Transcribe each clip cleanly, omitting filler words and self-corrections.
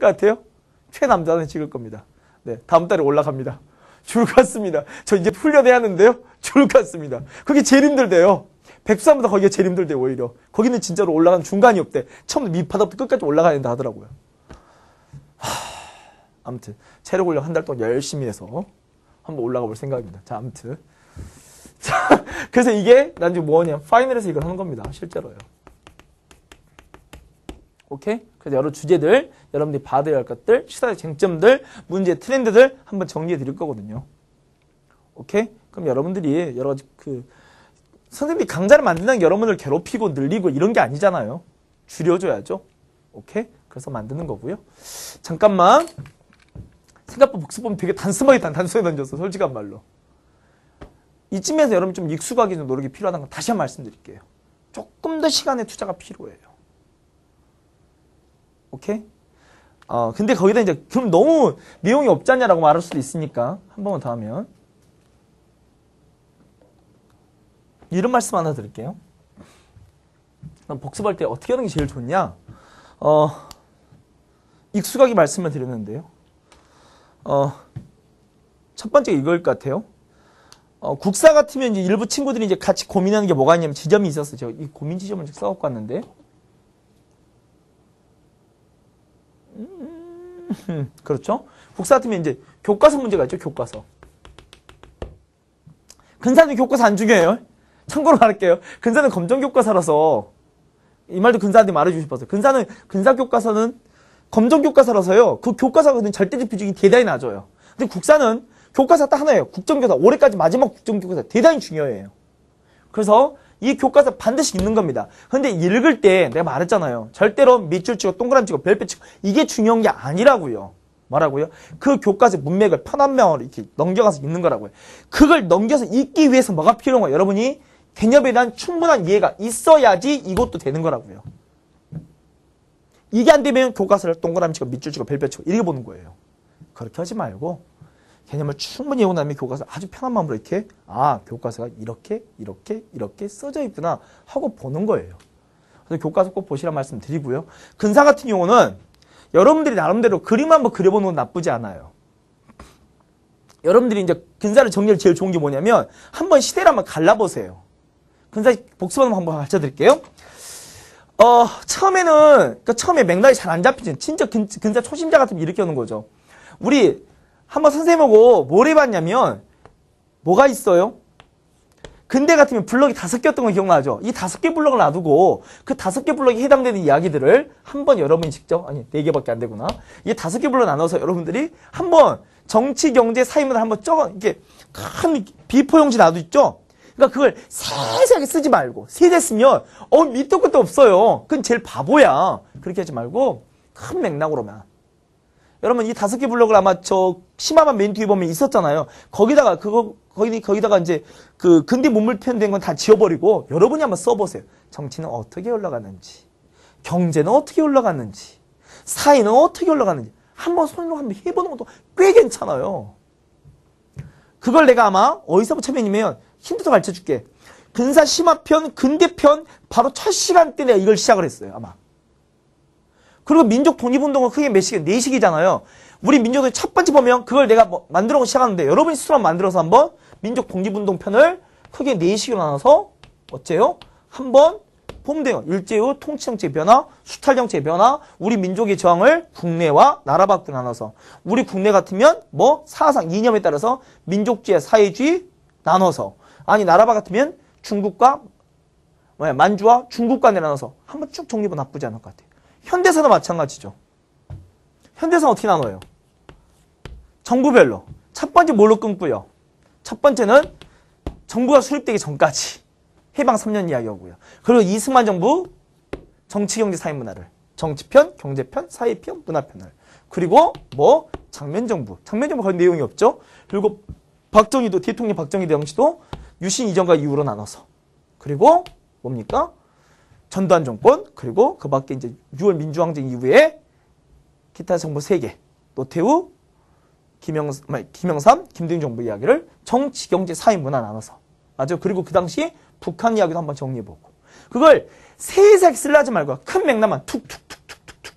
같아요? 최남자는 찍을 겁니다. 네, 다음 달에 올라갑니다. 줄 갔습니다. 저 이제 훈련해야 하는데요. 줄 갔습니다. 그게 제일 힘들대요. 백두산보다 거기가 제일 힘들대요, 오히려. 거기는 진짜로 올라가는 중간이 없대. 처음부터 밑바닥부터 끝까지 올라가야 된다 하더라고요. 아무튼 체력 훈련 한 달 동안 열심히 해서 한번 올라가 볼 생각입니다. 자, 아무튼. 자, 그래서 이게 난 지금 뭐냐, 파이널에서 이걸 하는 겁니다. 실제로요. 오케이? 그래서 여러 주제들, 여러분들이 받아야 할 것들, 시사의 쟁점들, 문제 트렌드들 한번 정리해 드릴 거거든요. 오케이? 그럼 여러분들이 여러 가지 선생님이 강좌를 만든다는 게 여러분을 괴롭히고 늘리고 이런 게 아니잖아요. 줄여줘야죠. 오케이? 그래서 만드는 거고요. 잠깐만. 생각보다 복습 보면 되게 단순하게 던졌어. 솔직한 말로. 이쯤에서 여러분 좀 익숙하게 좀 노력이 필요하다는 거 다시 한번 말씀드릴게요. 조금 더 시간의 투자가 필요해요. 오케이? 근데 거기다 이제 그럼 너무 내용이 없지 않냐라고 말할 수도 있으니까 한 번만 더 하면 이런 말씀 하나 드릴게요. 복습할 때 어떻게 하는 게 제일 좋냐? 익숙하게 말씀을 드렸는데요. 첫 번째 이거일 것 같아요. 국사 같으면 이제 일부 친구들이 이제 같이 고민하는 게 뭐가 있냐면 지점이 있었어요. 제가 이 고민 지점을 써갖고 왔는데. 그렇죠? 국사 같으면 이제 교과서 문제가 있죠, 교과서. 근사는 교과서 안 중요해요. 참고로 말할게요. 근사는 검정 교과서라서, 이 말도 근사한테 말해주고 싶었어요. 근사 교과서는 검정 교과서라서요. 그 교과서는 절대적 비중이 대단히 낮아요. 근데 국사는 교과서 딱 하나예요. 국정교사. 올해까지 마지막 국정교과서 대단히 중요해요. 그래서 이 교과서 반드시 읽는 겁니다. 근데 읽을 때 내가 말했잖아요. 절대로 밑줄 치고 동그라미 치고 별표 치고 이게 중요한 게 아니라고요. 뭐라고요? 그 교과서 문맥을 편한명으로 이렇게 넘겨가서 읽는 거라고요. 그걸 넘겨서 읽기 위해서 뭐가 필요한 거예요? 여러분이 개념에 대한 충분한 이해가 있어야지 이것도 되는 거라고요. 이게 안 되면 교과서를 동그라미 치고 밑줄 치고 별표 치고 이렇게 보는 거예요. 그렇게 하지 말고 개념을 충분히 외우고 나면 교과서 아주 편한 마음으로 이렇게 교과서가 이렇게 써져 있구나 하고 보는 거예요. 그래서 교과서 꼭 보시란 말씀 드리고요. 근사 같은 경우는 여러분들이 나름대로 그림 한번 그려보는 건 나쁘지 않아요. 여러분들이 이제 근사를 정리할 제일 좋은 게 뭐냐면 한번 시대를 한번 갈라보세요. 근사 복습하는 거 한번 가르쳐 드릴게요. 처음에 맥락이 잘 안 잡히지. 진짜 근사 초심자 같으면 이렇게 하는 거죠. 우리 한번 선생님하고 뭘 해봤냐면 뭐가 있어요? 근대 같으면 블럭이 5개였던 거 기억나죠? 이 5개 블럭을 놔두고 그 5개 블럭에 해당되는 이야기들을 한번 여러분이 직접 4개밖에 안 되구나. 이 5개 블럭 나눠서 여러분들이 한번 정치, 경제, 사회문화를 한번 이렇게 큰 비포 용지 놔두죠? 그러니까 그걸 세세하게 쓰지 말고 세세 쓰면 밑도 끝도 없어요. 그건 제일 바보야. 그렇게 하지 말고 큰 맥락으로만. 여러분 이 5개 블럭을 아마 저 심화반 맨 뒤에 보면 있었잖아요. 거기다가 이제 그 근대 문물 표현된 건 다 지워버리고 여러분이 한번 써보세요. 정치는 어떻게 올라가는지, 경제는 어떻게 올라가는지, 사회는 어떻게 올라가는지 한번 손으로 한번 해보는 것도 꽤 괜찮아요. 그걸 내가 아마 어디서부터 처음이면 힌트도 가르쳐줄게. 근사 심화편, 근대편 바로 첫 시간 때 내가 이걸 시작을 했어요. 아마. 그리고 민족 독립운동은 크게 몇 시간? 4시기잖아요. 우리 민족의 첫 번째 보면 그걸 내가 만들어 시작하는데 여러분이 스스로 한번 만들어서 한번 민족 독립운동 편을 크게 4시기로 나눠서 어째요? 한번 보면 돼요. 일제후 통치정책의 변화, 수탈정책의 변화, 우리 민족의 저항을 국내와 나라 밖으로 나눠서 우리 국내 같으면 사상 이념에 따라서 민족주의, 사회주의 나눠서 나라 밖 같으면 중국과 만주와 중국 간에 나눠서 한번 쭉 정리해보면 나쁘지 않을 것 같아요. 현대사도 마찬가지죠. 현대사는 어떻게 나눠요? 정부별로. 첫 번째 뭘로 끊고요? 첫 번째는 정부가 수립되기 전까지. 해방 3년 이야기하고요. 그리고 이승만 정부 정치, 경제, 사회, 문화를. 정치편, 경제편, 사회편, 문화편을. 그리고 장면정부. 장면정부 거의 내용이 없죠. 그리고 대통령 박정희 당시도 유신 이전과 이후로 나눠서. 그리고 뭡니까? 전두환 정권, 그리고 그 밖에 이제 6월 민주항쟁 이후에 기타 정부 3개, 노태우, 김영삼, 김대중 정부 이야기를 정치, 경제, 사회, 문화 나눠서. 맞아요. 그리고 그 당시 북한 이야기도 한번 정리해보고. 그걸 세세하게 쓰려 하지 말고 큰 맥락만 툭툭툭툭툭툭.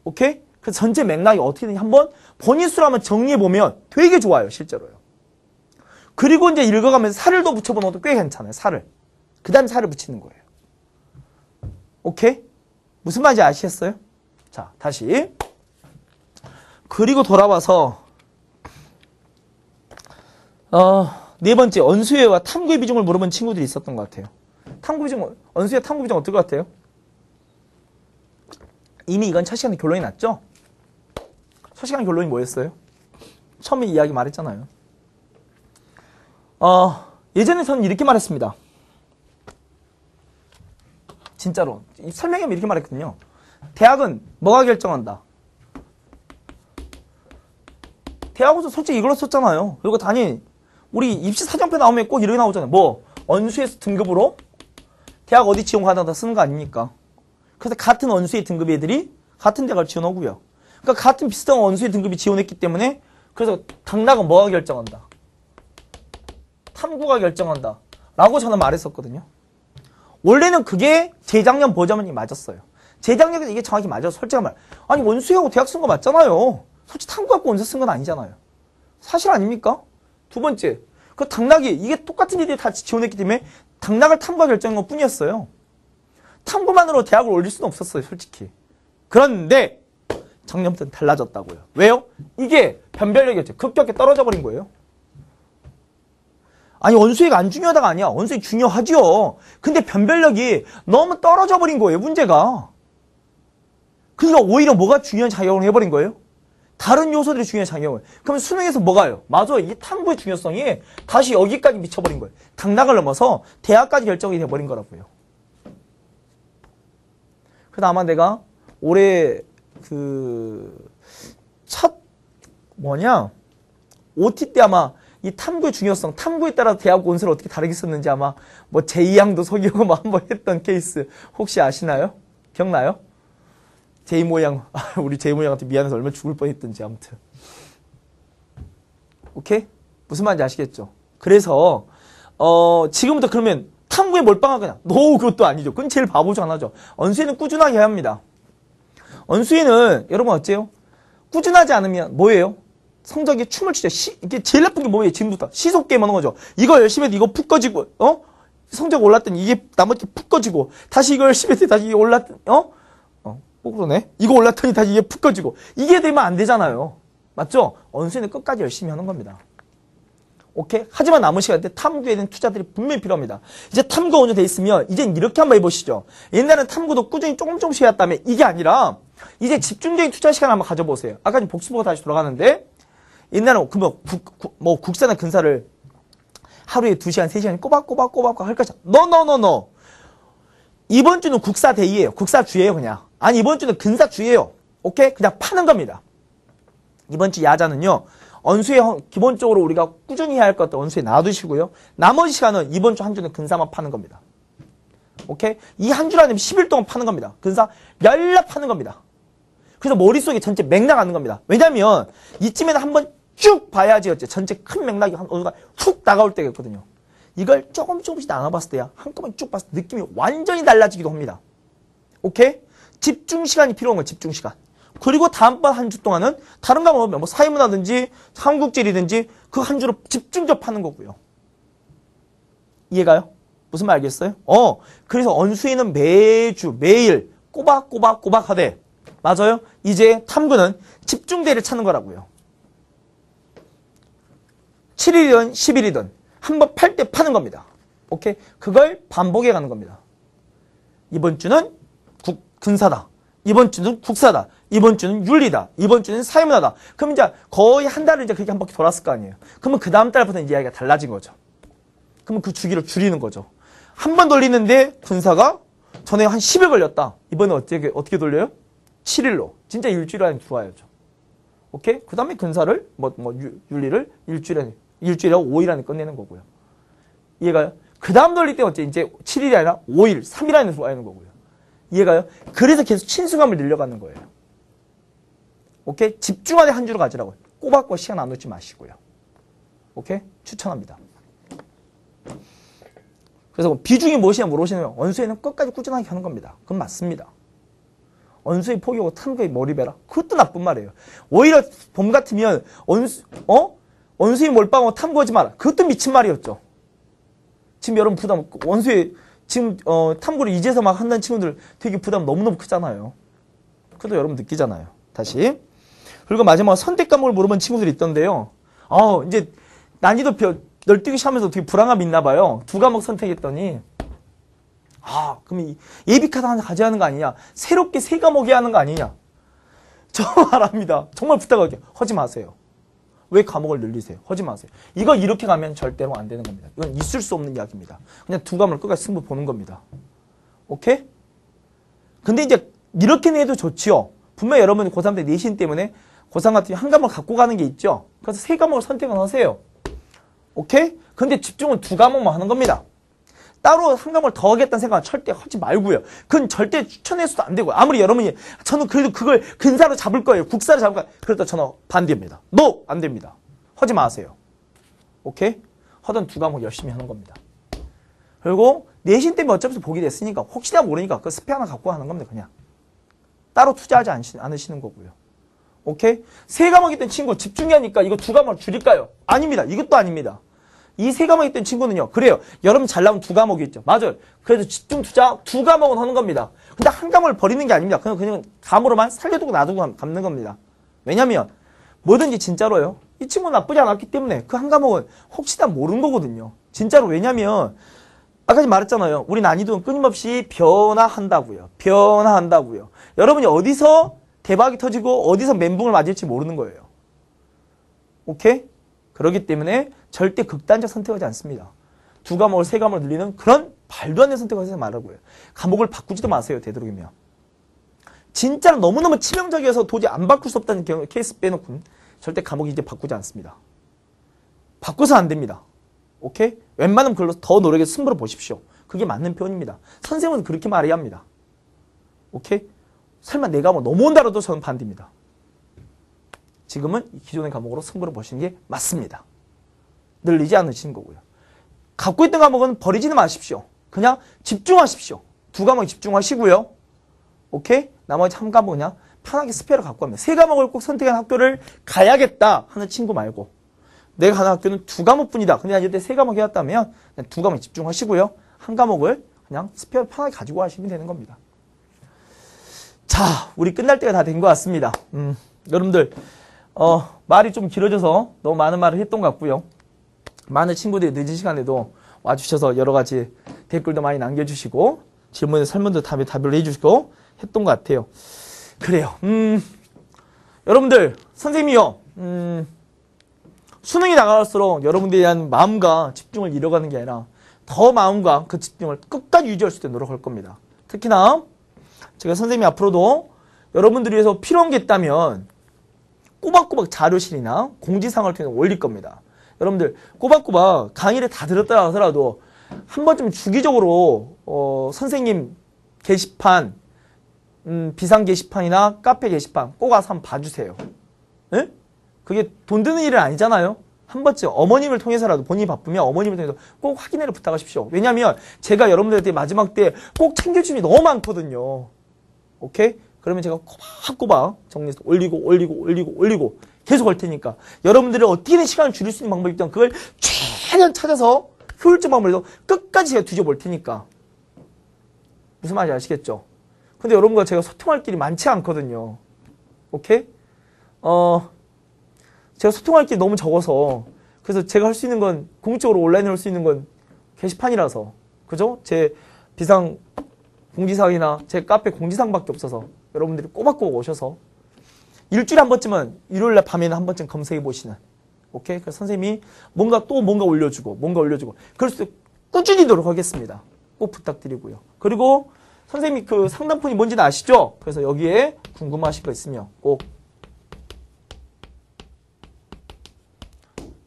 오케이? 그래서 전체 맥락이 어떻게든지 한번 본인 수로 한번 정리해보면 되게 좋아요, 실제로요. 그리고 이제 읽어가면서 살을 더 붙여보는 것도 꽤 괜찮아요, 살을. 그 다음에 살을 붙이는 거예요. 오케이? 무슨 말인지 아시겠어요? 자, 다시. 그리고 돌아와서, 네 번째, 언수회와 탐구의 비중을 물어본 친구들이 있었던 것 같아요. 탐구 비중, 언수회 탐구 비중 어떨 것 같아요? 이미 이건 첫 시간에 결론이 났죠? 첫 시간 결론이 뭐였어요? 처음에 이야기 말했잖아요. 예전에 저는 이렇게 말했습니다. 진짜로. 설명하면 이렇게 말했거든요. 대학은 뭐가 결정한다? 대학에서 솔직히 이걸로 썼잖아요. 그리고 우리 입시 사전표 나오면 꼭 이렇게 나오잖아요. 뭐, 언수의 등급으로 대학 어디 지원하다 쓰는 거 아닙니까? 그래서 같은 언수의 등급 애들이 같은 대학을 지원하고요. 그러니까 같은 비슷한 언수의 등급이 지원했기 때문에 그래서 당락은 뭐가 결정한다? 탐구가 결정한다. 라고 저는 말했었거든요. 원래는 그게 재작년 보자문이 맞았어요. 재작년에 이게 정확히 맞아요. 솔직한 말. 아니 원수하고 대학 쓴 거 맞잖아요. 솔직히 탐구 갖고 원수 쓴 건 아니잖아요. 사실 아닙니까? 두 번째. 그 당락이 이게 똑같은 애들이 다 지원했기 때문에 당락을 탐구가 결정한 것 뿐이었어요. 탐구만으로 대학을 올릴 수는 없었어요. 솔직히. 그런데 작년부터는 달라졌다고요. 왜요? 이게 변별력이었죠. 급격하게 떨어져 버린 거예요. 아니 원수회가 안 중요하다가 아니야. 원수회 중요하죠. 근데 변별력이 너무 떨어져 버린 거예요. 문제가. 그러니까 오히려 뭐가 중요한 작용을 해버린 거예요? 다른 요소들이 중요한 작용을. 그러면 수능에서 뭐가요? 맞아. 이 탐구의 중요성이 다시 여기까지 미쳐버린 거예요. 당락을 넘어서 대학까지 결정이 돼버린 거라고요. 그래서 아마 내가 올해 OT 때 아마 이 탐구의 중요성, 탐구에 따라 대학 원서를 어떻게 다르게 썼는지 아마 뭐 제2항도 속이고 뭐 한번 했던 케이스 혹시 아시나요? 기억나요? 제2모양, 우리 제2모양한테 미안해서 얼마나 죽을 뻔했던지 아무튼. 오케이? 무슨 말인지 아시겠죠? 그래서 지금부터 그러면 탐구에 몰빵하거나 그것도 아니죠. 그건 제일 바보죠 하나죠. 언수회는 꾸준하게 해야 합니다. 언수회는 여러분 어째요? 꾸준하지 않으면 뭐예요? 성적이 춤을 추죠. 이게 제일 나쁜 게 뭐예요? 지금부터 시속 게임 하는 거죠. 이거 열심히 해도 이거 푹 꺼지고 성적 올랐더니 이게 나머지 푹 꺼지고 다시 이거 열심히 해도 다시 이게 올랐더니 그러네. 이거 올랐더니 다시 이게 푹 꺼지고 이게 되면 안 되잖아요. 맞죠? 언수회는 끝까지 열심히 하는 겁니다. 오케이? 하지만 남은 시간 때 탐구에 대한 투자들이 분명히 필요합니다. 이제 탐구가 먼저 돼 있으면 이젠 이렇게 한번 해보시죠. 옛날엔 탐구도 꾸준히 조금씩 해왔다면 이게 아니라 이제 집중적인 투자 시간 한번 가져보세요. 아까 지금 복습부가 다시 돌아가는데 옛날엔 국사나 근사를 하루에 2시간, 3시간 꼬박꼬박 할 거잖아. No. 이번 주는 국사데이예요. 국사주예요 그냥. 아니 이번 주는 근사주예요. 오케이? 그냥 파는 겁니다. 이번 주 야자는요. 언수회 기본적으로 우리가 꾸준히 해야 할 것들 언수회 놔두시고요. 나머지 시간은 이번 주 한 주는 근사만 파는 겁니다. 오케이? 이 한 주라는 10일 동안 파는 겁니다. 근사 연락 파는 겁니다. 그래서 머릿속에 전체 맥락 하는 겁니다. 왜냐면 이쯤에는 한번 쭉 봐야지 어째 전체 큰 맥락이 어느 순간 훅 나가올 때가 있거든요. 이걸 조금씩 나눠봤을 때야 한꺼번에 쭉 봤을 때 느낌이 완전히 달라지기도 합니다. 오케이? 집중 시간이 필요한 거예요. 집중 시간. 그리고 다음번 한 주 동안은 다른 과목 뭐 사회문화든지 한국지리든지 그 한 주로 집중적으로 파는 거고요. 이해가요? 무슨 말 알겠어요? 그래서 언수회는 매주 매일 꼬박 하되 맞아요? 이제 탐구는 집중대를 찾는 거라고요. 7일이든 10일이든 한번 팔 때 파는 겁니다. 오케이? 그걸 반복해 가는 겁니다. 이번 주는 근사다. 이번 주는 국사다. 이번 주는 윤리다. 이번 주는 사회문화다. 그럼 이제 거의 한 달을 이제 그렇게 한 바퀴 돌았을 거 아니에요. 그러면 그 다음 달부터는 이제 이야기가 달라진 거죠. 그러면 그 주기를 줄이는 거죠. 한 번 돌리는데 근사가 전에 한 10일 걸렸다. 이번에 어떻게 돌려요? 7일로. 진짜 일주일 안에 들어와야죠. 오케이? 그 다음에 근사를, 윤리를 일주일에 5일 안에 끝내는 거고요. 이해가요? 그 다음 돌릴 때 이제 7일이 아니라 5일, 3일 안에 들어와야 하는 거고요. 이해가요? 그래서 계속 친수감을 늘려가는 거예요. 오케이? 집중하게 한 주로 가지라고요. 꼬박꼬박 시간 안 놓지 마시고요. 오케이? 추천합니다. 그래서 비중이 무엇이냐 물어보시면 언수회는 끝까지 꾸준하게 하는 겁니다. 그건 맞습니다. 원수의 포기하고 탐구에 몰입해라. 그것도 나쁜 말이에요. 오히려 봄 같으면 원수의 몰빵하고 탐구하지 마라. 그것도 미친 말이었죠. 지금 여러분 부담, 원수의 지금 탐구를 이제서 막 한다는 친구들 되게 부담 너무너무 크잖아요. 그것도 여러분 느끼잖아요. 다시. 그리고 마지막 선택 과목을 물어본 친구들이 있던데요. 이제 난이도 널뛰기 시험에서 되게 불안감이 있나 봐요. 2과목 선택했더니 그럼 예비카드 하나 가져야 하는 거 아니냐? 새롭게 3과목 해야 하는 거 아니냐? 저 말합니다. 정말 부탁할게요. 하지 마세요. 왜 과목을 늘리세요? 하지 마세요. 이거 이렇게 가면 절대로 안 되는 겁니다. 이건 있을 수 없는 이야기입니다. 그냥 2과목을 끝까지 승부 보는 겁니다. 오케이? 근데 이제 이렇게는 해도 좋지요. 분명히 여러분 고3 때 내신 때문에 고3 같은 한 과목을 갖고 가는 게 있죠. 그래서 3과목을 선택을 하세요. 오케이? 근데 집중은 2과목만 하는 겁니다. 따로 한 과목을 더 하겠다는 생각은 절대 하지 말고요. 그건 절대 추천해서도 안 되고요. 아무리 여러분이 저는 그래도 그걸 근사로 잡을 거예요. 국사로 잡을 거예요. 그래도 저는 반대입니다. NO! 안 됩니다. 하지 마세요. 오케이? 하던 2과목 열심히 하는 겁니다. 그리고 내신 때문에 어차피 보게 됐으니까 혹시나 모르니까 그 스페 하나 갖고 하는 겁니다. 그냥. 따로 투자하지 않으시는 거고요. 오케이? 3과목 있던 친구 집중이 하니까 이거 2과목을 줄일까요? 아닙니다. 이것도 아닙니다. 이 3과목 있던 친구는요. 그래요. 여러분 잘 나오면 2과목이 있죠. 맞아요. 그래서 집중 투자 2과목은 하는 겁니다. 근데 한 과목을 버리는 게 아닙니다. 그냥 감으로만 살려두고 놔두고 감는 겁니다. 왜냐면 뭐든지 진짜로요. 이 친구는 나쁘지 않았기 때문에 그 한 과목은 혹시나 모르는 거거든요. 진짜로. 왜냐면 아까 말했잖아요. 우리 난이도는 끊임없이 변화한다고요. 변화한다고요. 여러분이 어디서 대박이 터지고 어디서 멘붕을 맞을지 모르는 거예요. 오케이? 그렇기 때문에 절대 극단적 선택하지 않습니다. 2과목을 3과목을 늘리는 그런 말도 안 되는 선택을 하지 말라고요. 과목을 바꾸지도 마세요. 되도록이면. 진짜로 너무너무 치명적이어서 도저히 안 바꿀 수 없다는 케이스 빼놓고는 절대 과목이 이제 바꾸지 않습니다. 바꿔서 안 됩니다. 오케이? 웬만하면 그걸로 더 노력해서 승부를 보십시오. 그게 맞는 표현입니다. 선생님은 그렇게 말해야 합니다. 오케이? 설마 내 과목 넘어온다라도 저는 반대입니다. 지금은 기존의 과목으로 승부를 보시는 게 맞습니다. 늘리지 않으시는 거고요. 갖고 있던 과목은 버리지는 마십시오. 그냥 집중하십시오. 2과목 집중하시고요. 오케이? 나머지 한 과목 그냥 편하게 스페어를 갖고 갑니다. 3과목을 꼭 선택한 학교를 가야겠다 하는 친구 말고 내가 가는 학교는 2과목뿐이다. 근데 이제 3과목 해왔다면 2과목 집중하시고요. 한 과목을 그냥 스페어를 편하게 가지고 하시면 되는 겁니다. 자, 우리 끝날 때가 다 된 것 같습니다. 여러분들 말이 좀 길어져서 너무 많은 말을 했던 것 같고요. 많은 친구들이 늦은 시간에도 와주셔서 여러 가지 댓글도 많이 남겨주시고 질문에 설문도 답을 해주시고 했던 것 같아요. 그래요. 여러분들 선생님이요. 수능이 다가갈수록 여러분들에 대한 마음과 집중을 잃어가는 게 아니라 더 마음과 그 집중을 끝까지 유지할 수 있도록 노력할 겁니다. 특히나 제가 선생님이 앞으로도 여러분들을 위해서 필요한 게 있다면 꼬박꼬박 자료실이나 공지사항을 통해서 올릴 겁니다. 여러분들 꼬박꼬박 강의를 다 들었다 하더라도 한 번쯤 주기적으로 선생님 게시판, 비상 게시판이나 카페 게시판 꼭 와서 한번 봐주세요. 네? 그게 돈 드는 일은 아니잖아요. 한 번쯤 어머님을 통해서라도 본인이 바쁘면 어머님을 통해서 꼭 확인을 부탁하십시오. 왜냐하면 제가 여러분들한테 마지막 때 꼭 챙겨주는 게 너무 많거든요. 오케이? 그러면 제가 꼬박꼬박 정리해서 올리고 계속 할 테니까 여러분들이 어떻게든 시간을 줄일 수 있는 방법이 있다면 그걸 최대한 찾아서 효율적 방법으로 끝까지 제가 뒤져볼 테니까 무슨 말인지 아시겠죠? 근데 여러분과 제가 소통할 길이 많지 않거든요. 오케이? 제가 소통할 길이 너무 적어서 그래서 제가 할 수 있는 건 공식적으로 온라인으로 할 수 있는 건 게시판이라서 그죠? 제 비상 공지사항이나 제 카페 공지사항밖에 없어서 여러분들이 꼬박꼬박 오셔서 일주일에 한 번쯤은 일요일날 밤에는 한 번쯤 검색해 보시는 오케이? 그래서 선생님이 뭔가 올려주고 그럴 수 있도록 꾸준히 노력하겠습니다. 꼭 부탁드리고요. 그리고 선생님이 그 상담폰이 뭔지는 아시죠? 그래서 여기에 궁금하신 거 있으면 꼭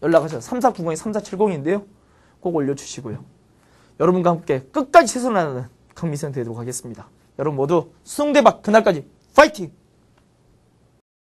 연락하셔서 3490-3470인데요. 꼭 올려주시고요. 여러분과 함께 끝까지 최선을 다하는 강민선 되도록 하겠습니다. 여러분 모두 수능 대박 그날까지 파이팅!